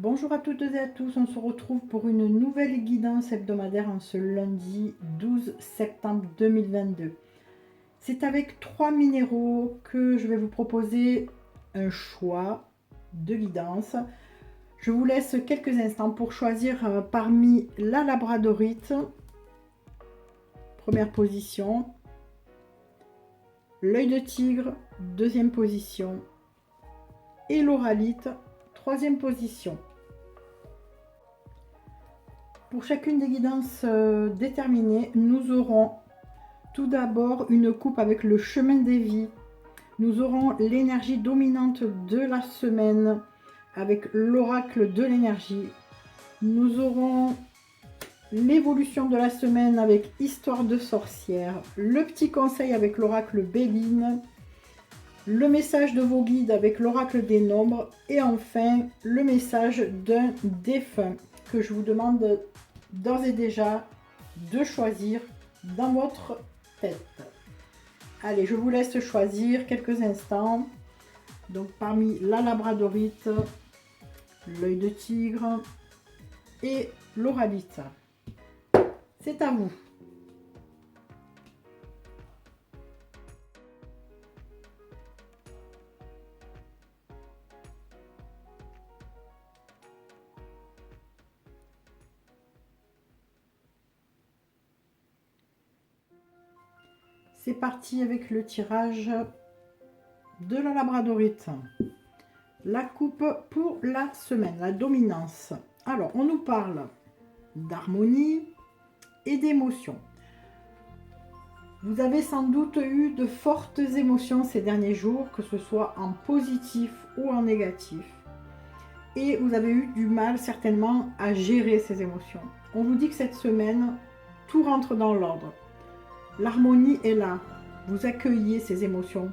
Bonjour à toutes et à tous, on se retrouve pour une nouvelle guidance hebdomadaire en ce lundi 12 septembre 2022. C'est avec 3 minéraux que je vais vous proposer un choix de guidance. Je vous laisse quelques instants pour choisir parmi la labradorite, première position, l'œil de tigre, deuxième position, et l'oralite, troisième position. Pour chacune des guidances déterminées, nous aurons tout d'abord une coupe avec le chemin des vies. Nous aurons l'énergie dominante de la semaine avec l'oracle de l'énergie. Nous aurons l'évolution de la semaine avec histoire de sorcière. Le petit conseil avec l'oracle Béline. Le message de vos guides avec l'oracle des nombres. Et enfin, le message d'un défunt que je vous demande d'ores et déjà de choisir dans votre tête. Allez, je vous laisse choisir quelques instants. Donc parmi la labradorite, l'œil de tigre et l'oralite. C'est à vous. C'est parti avec le tirage de la labradorite. La coupe pour la semaine, la dominance. Alors, on nous parle d'harmonie et d'émotion. Vous avez sans doute eu de fortes émotions ces derniers jours, que ce soit en positif ou en négatif. Et vous avez eu du mal certainement à gérer ces émotions. On vous dit que cette semaine, tout rentre dans l'ordre. L'harmonie est là. Vous accueillez ces émotions.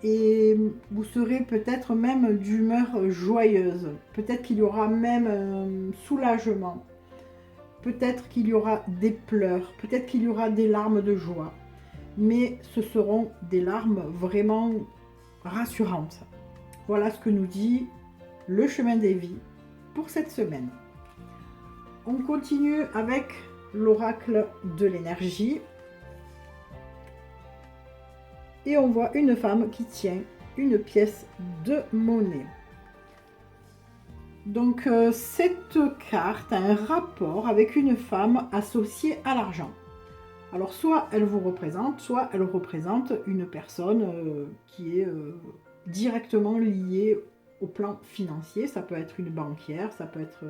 Et vous serez peut-être même d'humeur joyeuse. Peut-être qu'il y aura même un soulagement. Peut-être qu'il y aura des pleurs. Peut-être qu'il y aura des larmes de joie. Mais ce seront des larmes vraiment rassurantes. Voilà ce que nous dit le chemin des vies pour cette semaine. On continue avec l'oracle de l'énergie. Et on voit une femme qui tient une pièce de monnaie. Donc cette carte a un rapport avec une femme associée à l'argent. Alors soit elle vous représente, soit elle représente une personne qui est directement liée au plan financier. Ça peut être une banquière, ça peut être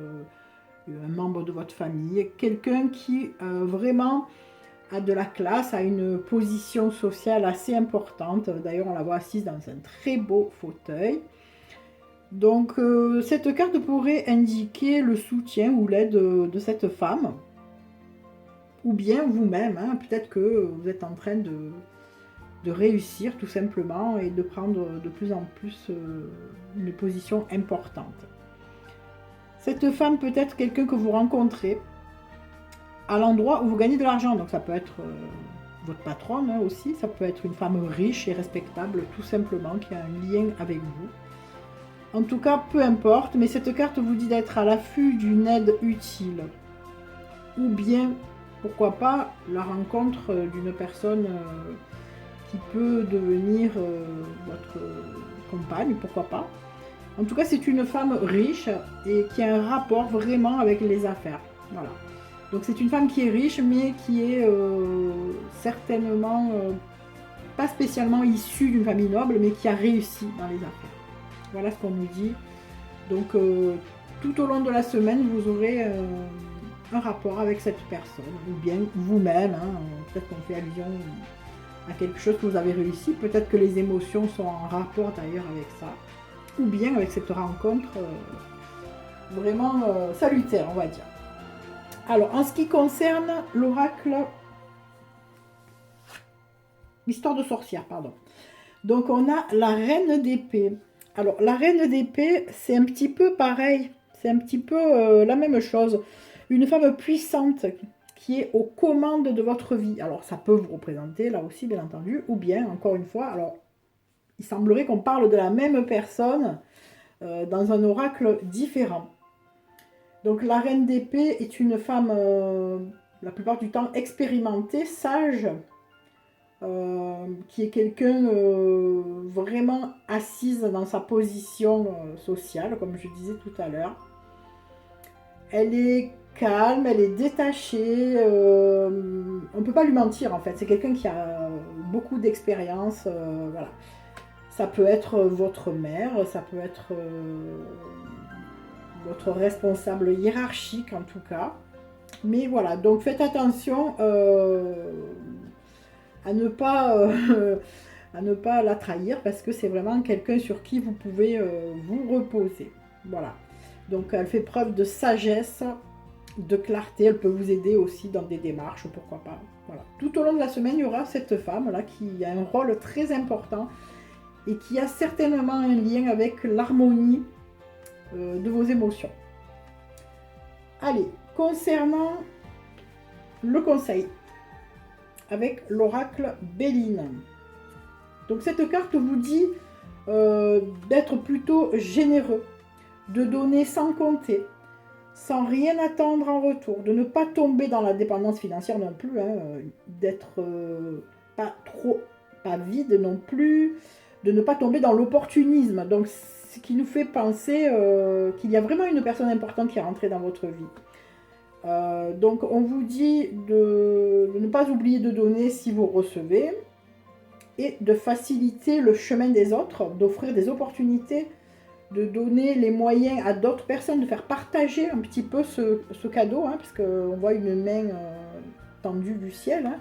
un membre de votre famille, quelqu'un qui vraiment a de la classe, a une position sociale assez importante. D'ailleurs, on la voit assise dans un très beau fauteuil. Donc, cette carte pourrait indiquer le soutien ou l'aide de cette femme. Ou bien vous-même, hein, peut-être que vous êtes en train de réussir tout simplement et de prendre de plus en plus une position importante. Cette femme peut être quelqu'un que vous rencontrez à l'endroit où vous gagnez de l'argent. Donc ça peut être votre patronne hein, aussi, ça peut être une femme riche et respectable tout simplement qui a un lien avec vous. En tout cas, peu importe, mais cette carte vous dit d'être à l'affût d'une aide utile. Ou bien, pourquoi pas, la rencontre d'une personne qui peut devenir votre compagne, pourquoi pas. En tout cas, c'est une femme riche et qui a un rapport vraiment avec les affaires. Voilà. Donc c'est une femme qui est riche, mais qui est certainement pas spécialement issue d'une famille noble, mais qui a réussi dans les affaires. Voilà ce qu'on nous dit. Donc tout au long de la semaine, vous aurez un rapport avec cette personne, ou bien vous-même. Hein, peut-être qu'on fait allusion à quelque chose que vous avez réussi. Peut-être que les émotions sont en rapport d'ailleurs avec ça. Ou bien avec cette rencontre vraiment salutaire, on va dire. Alors, en ce qui concerne l'oracle histoire de sorcière, pardon. Donc, on a la reine d'épée. Alors, la reine d'épée, c'est un petit peu pareil. C'est un petit peu la même chose. Une femme puissante qui est aux commandes de votre vie. Alors, ça peut vous représenter, là aussi, bien entendu. Ou bien, encore une fois, alors, il semblerait qu'on parle de la même personne dans un oracle différent. Donc la reine d'épée est une femme, la plupart du temps, expérimentée, sage, qui est quelqu'un vraiment assise dans sa position sociale, comme je disais tout à l'heure. Elle est calme, elle est détachée, on ne peut pas lui mentir en fait, c'est quelqu'un qui a beaucoup d'expérience, voilà. Ça peut être votre mère, ça peut être votre responsable hiérarchique en tout cas. Mais voilà, donc faites attention à ne pas, à ne pas la trahir parce que c'est vraiment quelqu'un sur qui vous pouvez vous reposer. Voilà. Donc elle fait preuve de sagesse, de clarté, elle peut vous aider aussi dans des démarches, pourquoi pas. Voilà. Tout au long de la semaine, il y aura cette femme-là qui a un rôle très important et qui a certainement un lien avec l'harmonie de vos émotions. Allez, concernant le conseil, avec l'oracle Béline. Donc cette carte vous dit d'être plutôt généreux, de donner sans compter, sans rien attendre en retour, de ne pas tomber dans la dépendance financière non plus, hein, d'être pas vide non plus, de ne pas tomber dans l'opportunisme. Donc ce qui nous fait penser qu'il y a vraiment une personne importante qui est rentrée dans votre vie. Donc on vous dit de ne pas oublier de donner si vous recevez et de faciliter le chemin des autres, d'offrir des opportunités, de donner les moyens à d'autres personnes, de faire partager un petit peu ce cadeau, hein, parce qu'on voit une main tendue du ciel. Hein.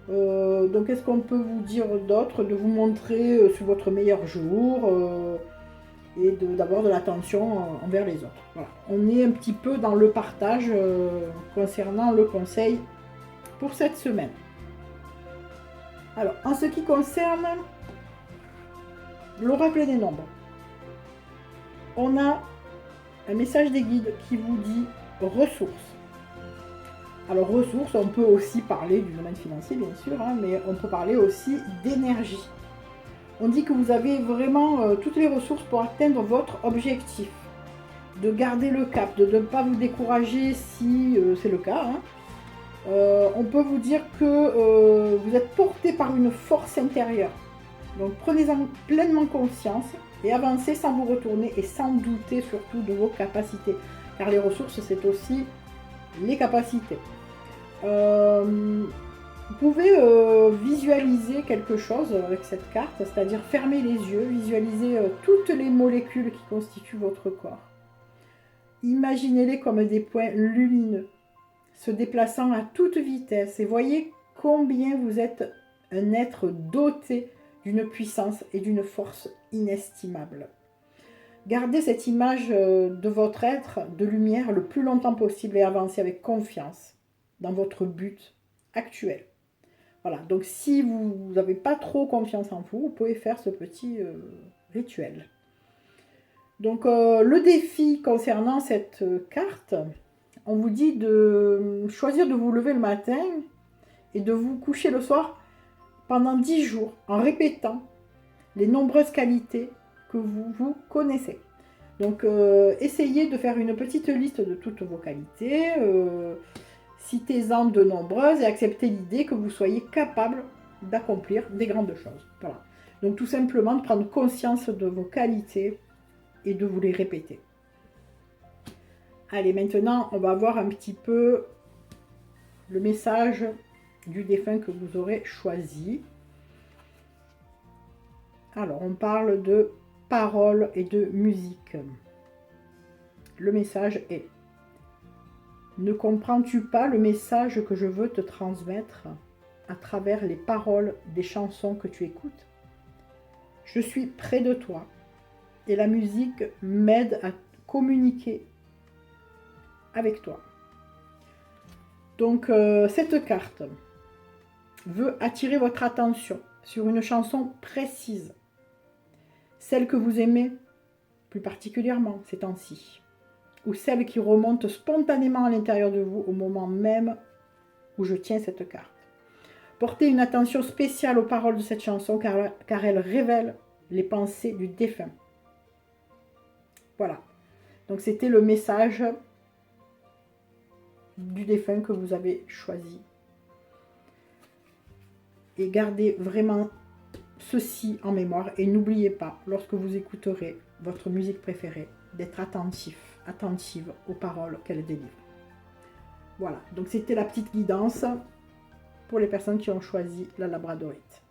Donc qu'est-ce qu'on peut vous dire d'autre? De vous montrer sur votre meilleur jour et d'avoir de l'attention envers les autres. Voilà. On est un petit peu dans le partage concernant le conseil pour cette semaine. Alors, en ce qui concerne l'oracle des nombres, on a un message des guides qui vous dit ressources. Alors ressources, on peut aussi parler du domaine financier bien sûr, hein, mais on peut parler aussi d'énergie. On dit que vous avez vraiment toutes les ressources pour atteindre votre objectif, de garder le cap, de ne pas vous décourager si c'est le cas. Hein. On peut vous dire que vous êtes porté par une force intérieure. Donc prenez-en pleinement conscience et avancez sans vous retourner et sans douter surtout de vos capacités. Car les ressources, c'est aussi les capacités. Vous pouvez visualiser quelque chose avec cette carte, c'est-à-dire fermer les yeux, visualiser toutes les molécules qui constituent votre corps. Imaginez-les comme des points lumineux, se déplaçant à toute vitesse et voyez combien vous êtes un être doté d'une puissance et d'une force inestimables. Gardez cette image de votre être de lumière le plus longtemps possible et avancez avec confiance dans votre but actuel. Voilà, donc si vous n'avez pas trop confiance en vous, vous pouvez faire ce petit rituel. Donc le défi concernant cette carte, on vous dit de choisir de vous lever le matin et de vous coucher le soir pendant 10 jours en répétant les nombreuses qualités que vous connaissez. Donc essayez de faire une petite liste de toutes vos qualités, citez-en de nombreuses et acceptez l'idée que vous soyez capable d'accomplir des grandes choses. Voilà. Donc tout simplement de prendre conscience de vos qualités et de vous les répéter. Allez, maintenant on va voir un petit peu le message du défunt que vous aurez choisi. Alors on parle de paroles et de musique. Le message est: ne comprends-tu pas le message que je veux te transmettre à travers les paroles des chansons que tu écoutes? Je suis près de toi et la musique m'aide à communiquer avec toi. Donc cette carte veut attirer votre attention sur une chanson précise, celle que vous aimez plus particulièrement ces temps-ci, ou celle qui remonte spontanément à l'intérieur de vous au moment même où je tiens cette carte. Portez une attention spéciale aux paroles de cette chanson car elle révèle les pensées du défunt. Voilà. Donc c'était le message du défunt que vous avez choisi. Et gardez vraiment ceci en mémoire et n'oubliez pas, lorsque vous écouterez votre musique préférée, d'être attentive aux paroles qu'elle délivre. Voilà, donc c'était la petite guidance pour les personnes qui ont choisi la labradorite.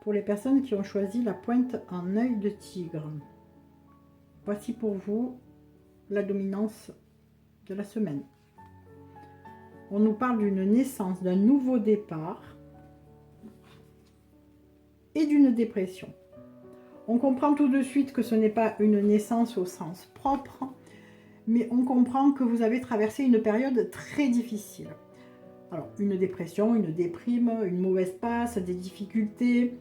Pour les personnes qui ont choisi la pointe en œil de tigre, voici pour vous la dominance de la semaine. On nous parle d'une naissance, d'un nouveau départ et d'une dépression. On comprend tout de suite que ce n'est pas une naissance au sens propre, mais on comprend que vous avez traversé une période très difficile. Alors, une dépression, une déprime, une mauvaise passe, des difficultés.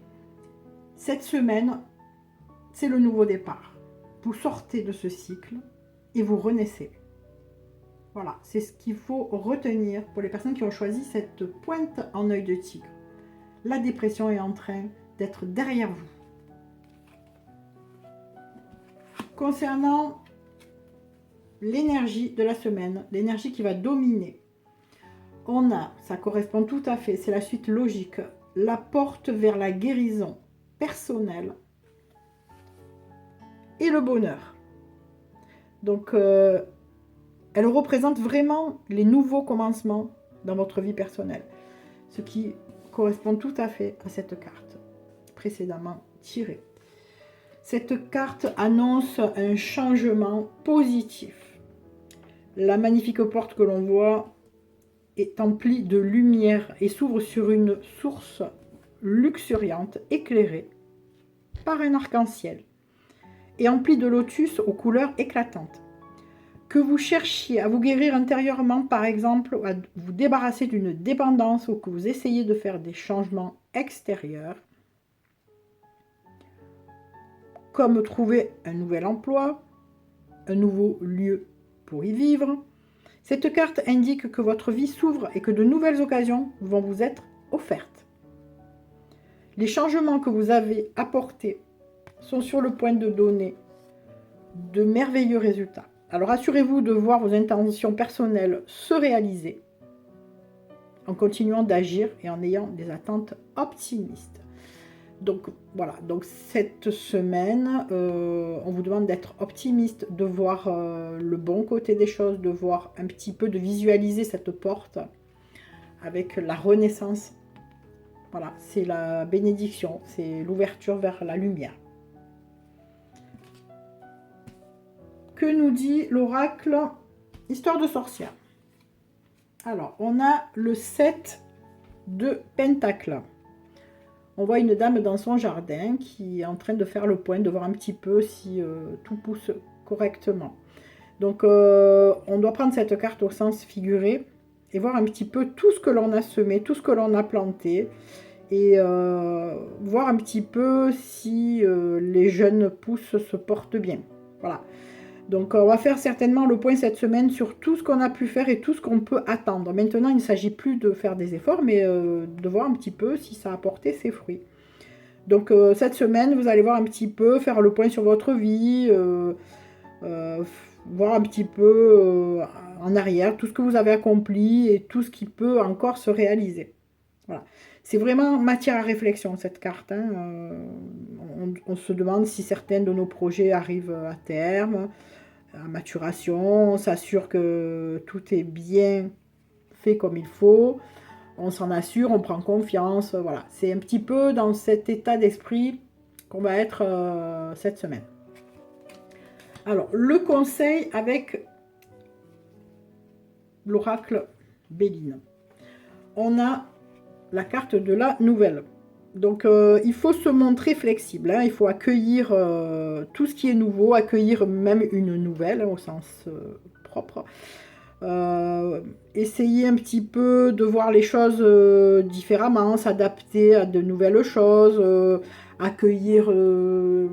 Cette semaine, c'est le nouveau départ. Vous sortez de ce cycle et vous renaissez. Voilà, c'est ce qu'il faut retenir pour les personnes qui ont choisi cette pointe en œil de tigre. La dépression est en train d'être derrière vous. Concernant l'énergie de la semaine, l'énergie qui va dominer, on a, ça correspond tout à fait, c'est la suite logique, la porte vers la guérison personnelle et le bonheur. Donc, elle représente vraiment les nouveaux commencements dans votre vie personnelle, ce qui correspond tout à fait à cette carte précédemment tirée. Cette carte annonce un changement positif. La magnifique porte que l'on voit est emplie de lumière et s'ouvre sur une source luxuriante, éclairée par un arc-en-ciel et emplie de lotus aux couleurs éclatantes. Que vous cherchiez à vous guérir intérieurement, par exemple, à vous débarrasser d'une dépendance ou que vous essayez de faire des changements extérieurs, comme trouver un nouvel emploi, un nouveau lieu pour y vivre. Cette carte indique que votre vie s'ouvre et que de nouvelles occasions vont vous être offertes. Les changements que vous avez apportés sont sur le point de donner de merveilleux résultats. Alors assurez-vous de voir vos intentions personnelles se réaliser en continuant d'agir et en ayant des attentes optimistes. Donc voilà, donc cette semaine, on vous demande d'être optimiste, de voir le bon côté des choses, de voir un petit peu, de visualiser cette porte avec la renaissance. Voilà, c'est la bénédiction, c'est l'ouverture vers la lumière. Que nous dit l'oracle Histoire de sorcière? Alors, on a le 7 de Pentacles. On voit une dame dans son jardin qui est en train de faire le point, de voir un petit peu si tout pousse correctement. Donc, on doit prendre cette carte au sens figuré et voir un petit peu tout ce que l'on a semé, tout ce que l'on a planté et voir un petit peu si les jeunes pousses se portent bien. Voilà. Donc, on va faire certainement le point cette semaine sur tout ce qu'on a pu faire et tout ce qu'on peut attendre. Maintenant, il ne s'agit plus de faire des efforts, mais de voir un petit peu si ça a porté ses fruits. Donc, cette semaine, vous allez voir un petit peu, faire le point sur votre vie, voir un petit peu en arrière tout ce que vous avez accompli et tout ce qui peut encore se réaliser. Voilà. C'est vraiment matière à réflexion, cette carte. Hein. On se demande si certains de nos projets arrivent à terme, à maturation, on s'assure que tout est bien fait comme il faut, on s'en assure, on prend confiance, voilà. C'est un petit peu dans cet état d'esprit qu'on va être cette semaine. Alors, le conseil avec l'oracle Béline. On a la carte de la nouvelle. Donc, il faut se montrer flexible. Hein. Il faut accueillir tout ce qui est nouveau, accueillir même une nouvelle, hein, au sens propre. Essayer un petit peu de voir les choses différemment, s'adapter à de nouvelles choses, accueillir de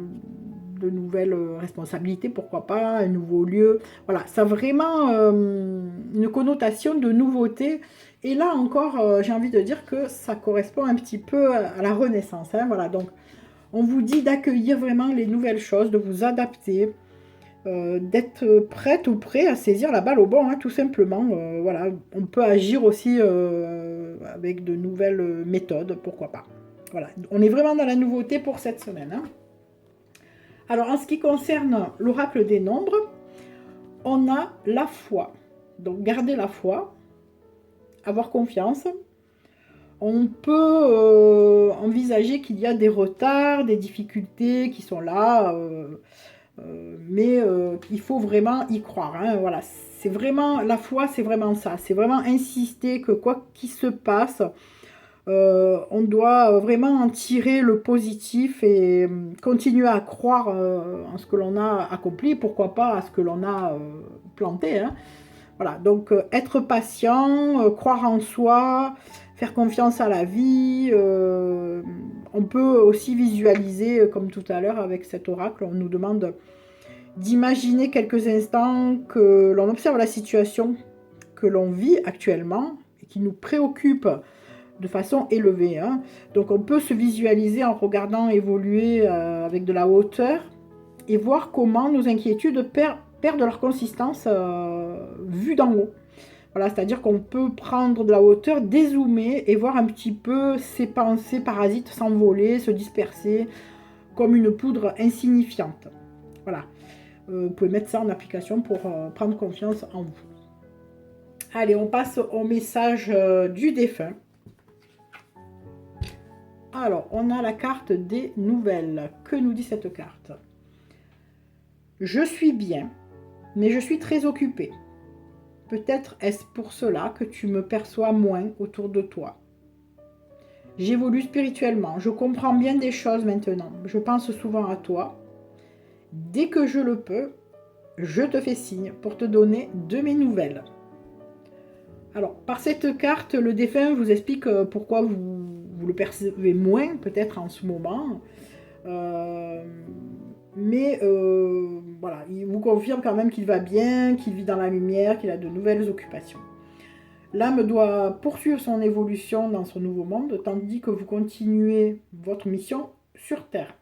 nouvelles responsabilités, pourquoi pas, un nouveau lieu. Voilà, ça a vraiment une connotation de nouveauté. Et là encore, j'ai envie de dire que ça correspond un petit peu à la renaissance. Hein, voilà, donc On vous dit d'accueillir vraiment les nouvelles choses, de vous adapter, d'être prête ou prêt à saisir la balle au bon, hein, tout simplement. Voilà, on peut agir aussi avec de nouvelles méthodes, pourquoi pas. Voilà, on est vraiment dans la nouveauté pour cette semaine. Hein. Alors, en ce qui concerne l'oracle des nombres, on a la foi. Donc, gardez la foi, avoir confiance. On peut envisager qu'il y a des retards, des difficultés qui sont là, mais il faut vraiment y croire. Hein. Voilà, c'est vraiment la foi, c'est vraiment ça. C'est vraiment insister que quoi qu'il se passe, on doit vraiment en tirer le positif et continuer à croire en ce que l'on a accompli, pourquoi pas à ce que l'on a planté. Hein. Voilà, donc être patient, croire en soi, faire confiance à la vie. On peut aussi visualiser, comme tout à l'heure avec cet oracle, on nous demande d'imaginer quelques instants que l'on observe la situation que l'on vit actuellement et qui nous préoccupe de façon élevée. Hein. Donc on peut se visualiser en regardant évoluer avec de la hauteur et voir comment nos inquiétudes perdent leur consistance vue d'en haut. Voilà, c'est-à-dire qu'on peut prendre de la hauteur, dézoomer et voir un petit peu ces pensées parasites s'envoler, se disperser comme une poudre insignifiante. Voilà, vous pouvez mettre ça en application pour prendre confiance en vous. Allez, on passe au message du défunt. Alors, on a la carte des nouvelles. Que nous dit cette carte? Je suis bien, mais je suis très occupée. Peut-être est-ce pour cela que tu me perçois moins autour de toi. J'évolue spirituellement, je comprends bien des choses maintenant. Je pense souvent à toi. Dès que je le peux, je te fais signe pour te donner de mes nouvelles. Alors, par cette carte, le défunt vous explique pourquoi vous le percevez moins, peut-être en ce moment. Mais voilà, il vous confirme quand même qu'il va bien, qu'il vit dans la lumière, qu'il a de nouvelles occupations. L'âme doit poursuivre son évolution dans son nouveau monde, tandis que vous continuez votre mission sur Terre.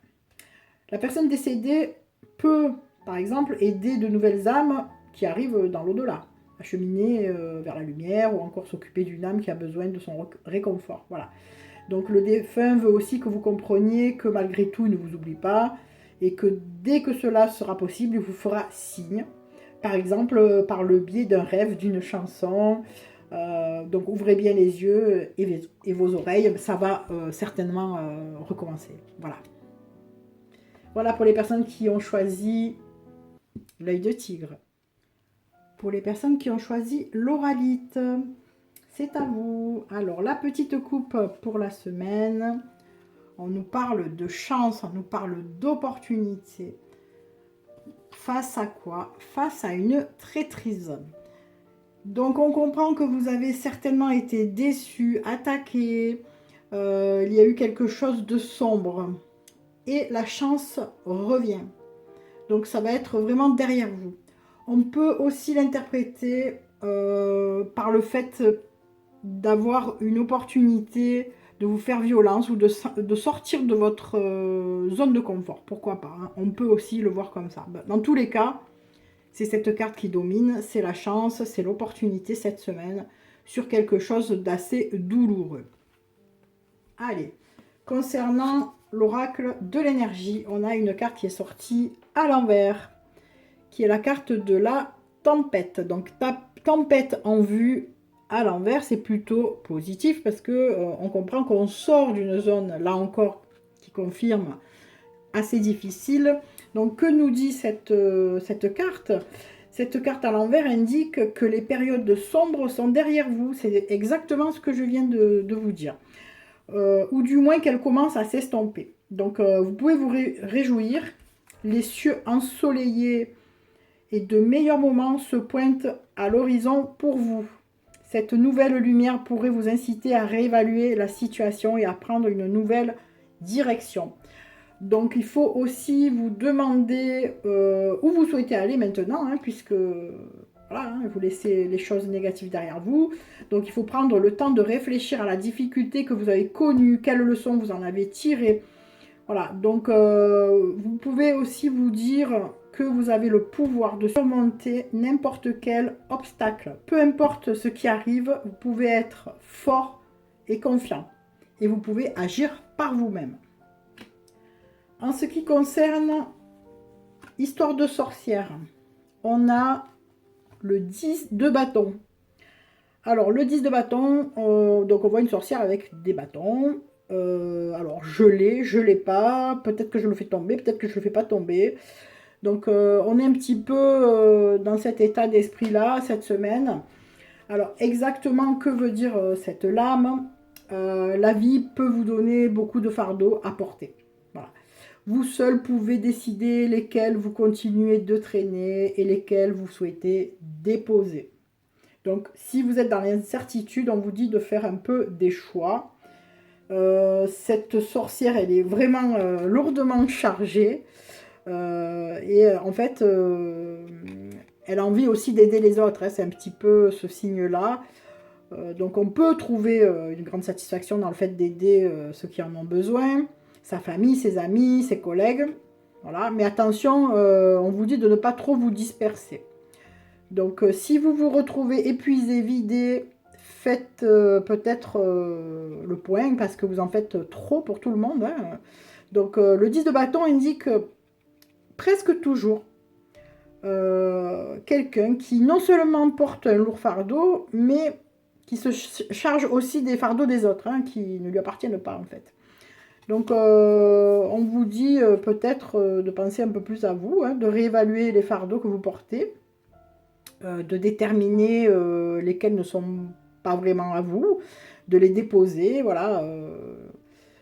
La personne décédée peut, par exemple, aider de nouvelles âmes qui arrivent dans l'au-delà, à cheminer vers la lumière ou encore s'occuper d'une âme qui a besoin de son réconfort. Voilà. Donc le défunt veut aussi que vous compreniez que malgré tout, il ne vous oublie pas et que dès que cela sera possible, il vous fera signe. Par exemple, par le biais d'un rêve, d'une chanson. Donc ouvrez bien les yeux et vos oreilles, ça va certainement recommencer. Voilà. Voilà pour les personnes qui ont choisi l'œil de tigre. Pour les personnes qui ont choisi l'oralite, c'est à vous. Alors, la petite coupe pour la semaine. On nous parle de chance, on nous parle d'opportunité. Face à quoi? Face à une traîtrise. Donc, on comprend que vous avez certainement été déçu, attaqué. Il y a eu quelque chose de sombre. Et la chance revient. Donc, ça va être vraiment derrière vous. On peut aussi l'interpréter par le fait d'avoir une opportunité de vous faire violence ou de sortir de votre zone de confort. Pourquoi pas, hein. On peut aussi le voir comme ça. Dans tous les cas, c'est cette carte qui domine, c'est la chance, c'est l'opportunité cette semaine sur quelque chose d'assez douloureux. Allez, concernant l'oracle de l'énergie, on a une carte qui est sortie à l'envers, qui est la carte de la tempête. Donc, tempête en vue à l'envers, c'est plutôt positif parce que on comprend qu'on sort d'une zone, là encore, qui confirme assez difficile. Donc, que nous dit cette carte? Cette carte à l'envers indique que les périodes sombres sont derrière vous. C'est exactement ce que je viens de vous dire. Ou du moins qu'elles commencent à s'estomper. Donc, vous pouvez vous réjouir. Les cieux ensoleillés et de meilleurs moments se pointent à l'horizon pour vous. Cette nouvelle lumière pourrait vous inciter à réévaluer la situation et à prendre une nouvelle direction. Donc, il faut aussi vous demander où vous souhaitez aller maintenant, hein, puisque voilà, hein, vous laissez les choses négatives derrière vous. Donc, il faut prendre le temps de réfléchir à la difficulté que vous avez connue, quelles leçons vous en avez tirées, Voilà, donc vous pouvez aussi vous dire que vous avez le pouvoir de surmonter n'importe quel obstacle. Peu importe ce qui arrive, vous pouvez être fort et confiant. Et vous pouvez agir par vous-même. En ce qui concerne histoire de sorcière, on a le 10 de bâton. Alors, le 10 de bâton, donc on voit une sorcière avec des bâtons. Alors, je l'ai pas. Peut-être que je le fais tomber, peut-être que je le fais pas tomber. Donc, on est un petit peu dans cet état d'esprit-là cette semaine. Alors, exactement, que veut dire cette lame? La vie peut vous donner beaucoup de fardeaux à porter. Voilà. Vous seul pouvez décider lesquels vous continuez de traîner et lesquels vous souhaitez déposer. Donc, si vous êtes dans l'incertitude, on vous dit de faire un peu des choix. Cette sorcière, elle est vraiment lourdement chargée. En fait, elle a envie aussi d'aider les autres. Hein, c'est un petit peu ce signe-là. Donc, on peut trouver une grande satisfaction dans le fait d'aider ceux qui en ont besoin. Sa famille, ses amis, ses collègues. Voilà. Mais attention, on vous dit de ne pas trop vous disperser. Donc, si vous vous retrouvez épuisé, vidé, faites peut-être le point parce que vous en faites trop pour tout le monde. Hein. Donc, le 10 de bâton indique presque toujours quelqu'un qui non seulement porte un lourd fardeau, mais qui se charge aussi des fardeaux des autres, hein, qui ne lui appartiennent pas en fait. Donc, on vous dit peut-être de penser un peu plus à vous, hein, de réévaluer les fardeaux que vous portez. De déterminer lesquels ne sont pas vraiment à vous, de les déposer, voilà.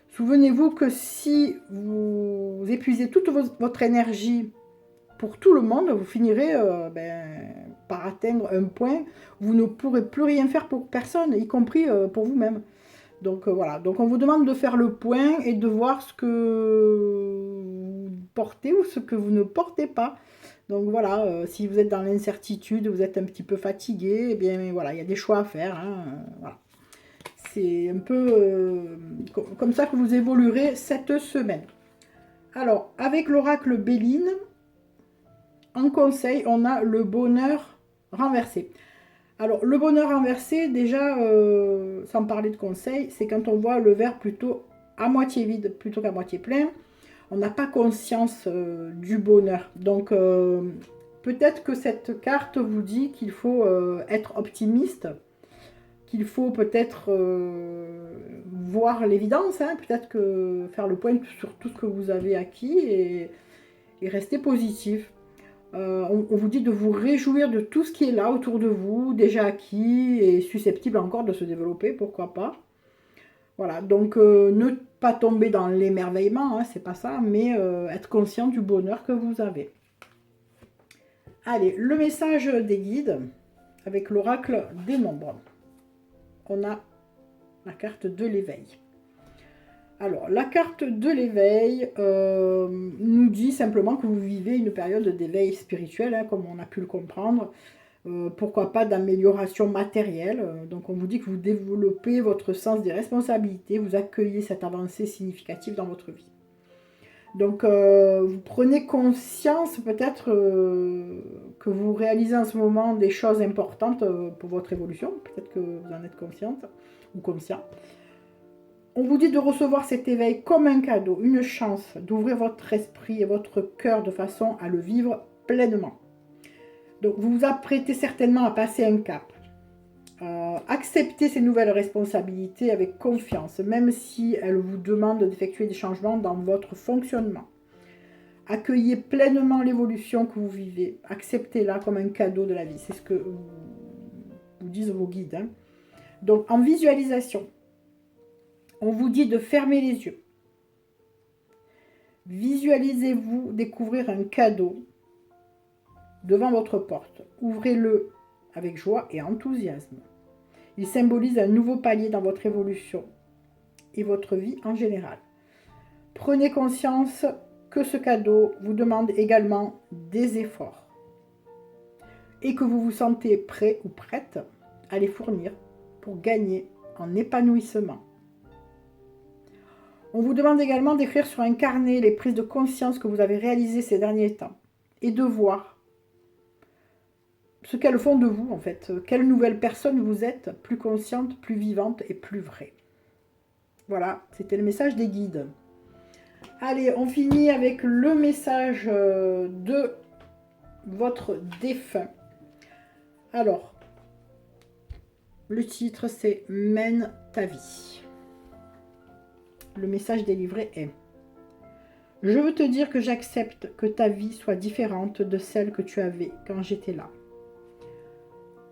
Souvenez-vous que si vous épuisez toute votre énergie pour tout le monde, vous finirez par atteindre un point où vous ne pourrez plus rien faire pour personne, y compris pour vous-même. Donc voilà, donc on vous demande de faire le point et de voir ce que vous portez ou ce que vous ne portez pas. Donc voilà, si vous êtes dans l'incertitude, vous êtes un petit peu fatigué, eh bien voilà, il y a des choix à faire. Hein, voilà. C'est un peu comme ça que vous évoluerez cette semaine. Alors, avec l'oracle Béline, en conseil, on a le bonheur renversé. Alors, le bonheur renversé, déjà, sans parler de conseil, c'est quand on voit le verre plutôt à moitié vide plutôt qu'à moitié plein. On n'a pas conscience du bonheur. Donc, peut-être que cette carte vous dit qu'il faut être optimiste, qu'il faut peut-être voir l'évidence, hein, peut-être que faire le point sur tout ce que vous avez acquis et rester positif. On vous dit de vous réjouir de tout ce qui est là autour de vous, déjà acquis et susceptible encore de se développer, pourquoi pas. Voilà, donc ne pas tomber dans l'émerveillement, hein, c'est pas ça, mais être conscient du bonheur que vous avez. Allez, le message des guides avec l'oracle des nombres. On a la carte de l'éveil. Alors, la carte de l'éveil nous dit simplement que vous vivez une période d'éveil spirituel, hein, comme on a pu le comprendre. Pourquoi pas d'amélioration matérielle. Donc on vous dit que vous développez votre sens des responsabilités, vous accueillez cette avancée significative dans votre vie. Donc vous prenez conscience peut-être que vous réalisez en ce moment des choses importantes pour votre évolution, peut-être que vous en êtes consciente ou conscient. On vous dit de recevoir cet éveil comme un cadeau, une chance d'ouvrir votre esprit et votre cœur de façon à le vivre pleinement. Donc vous vous apprêtez certainement à passer un cap. Acceptez ces nouvelles responsabilités avec confiance, même si elles vous demandent d'effectuer des changements dans votre fonctionnement. Accueillez pleinement l'évolution que vous vivez. Acceptez-la comme un cadeau de la vie. C'est ce que vous disent vos guides. Hein. Donc en visualisation, on vous dit de fermer les yeux. Visualisez-vous découvrir un cadeau devant votre porte. Ouvrez-le avec joie et enthousiasme. Il symbolise un nouveau palier dans votre évolution et votre vie en général. Prenez conscience que ce cadeau vous demande également des efforts et que vous vous sentez prêt ou prête à les fournir pour gagner en épanouissement. On vous demande également d'écrire sur un carnet les prises de conscience que vous avez réalisées ces derniers temps et de voir ce qu'elles font de vous en fait. Quelle nouvelle personne vous êtes, plus consciente, plus vivante et plus vraie. Voilà, c'était le message des guides. Allez, on finit avec le message de votre défunt. Alors, le titre c'est « Mène ta vie ». Le message délivré est: je veux te dire que j'accepte que ta vie soit différente de celle que tu avais quand j'étais là.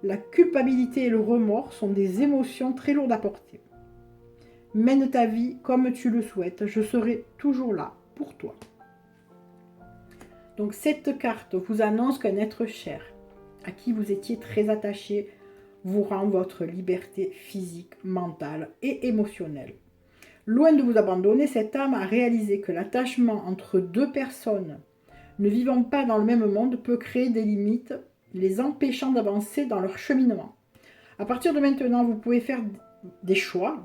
La culpabilité et le remords sont des émotions très lourdes à porter. Mène ta vie comme tu le souhaites, je serai toujours là pour toi. Donc cette carte vous annonce qu'un être cher, à qui vous étiez très attaché, vous rend votre liberté physique, mentale et émotionnelle. Loin de vous abandonner, cette âme a réalisé que l'attachement entre deux personnes ne vivant pas dans le même monde peut créer des limites, les empêchant d'avancer dans leur cheminement. À partir de maintenant, vous pouvez faire des choix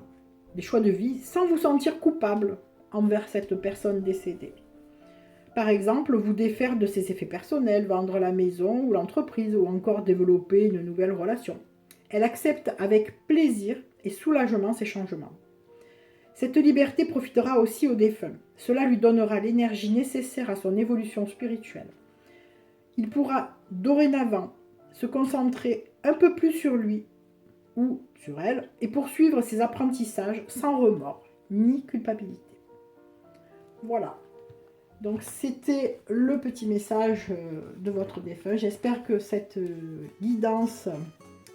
de vie, sans vous sentir coupable envers cette personne décédée. Par exemple, vous défaire de ses effets personnels, vendre la maison ou l'entreprise, ou encore développer une nouvelle relation. Elle accepte avec plaisir et soulagement ces changements. Cette liberté profitera aussi au défunt. Cela lui donnera l'énergie nécessaire à son évolution spirituelle. Il pourra dorénavant se concentrer un peu plus sur lui ou sur elle et poursuivre ses apprentissages sans remords ni culpabilité. Voilà. Donc c'était le petit message de votre défunt. J'espère que cette guidance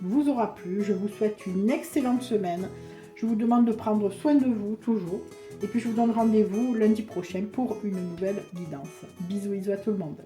vous aura plu. Je vous souhaite une excellente semaine. Je vous demande de prendre soin de vous toujours. Et puis je vous donne rendez-vous lundi prochain pour une nouvelle guidance. Bisous à tout le monde.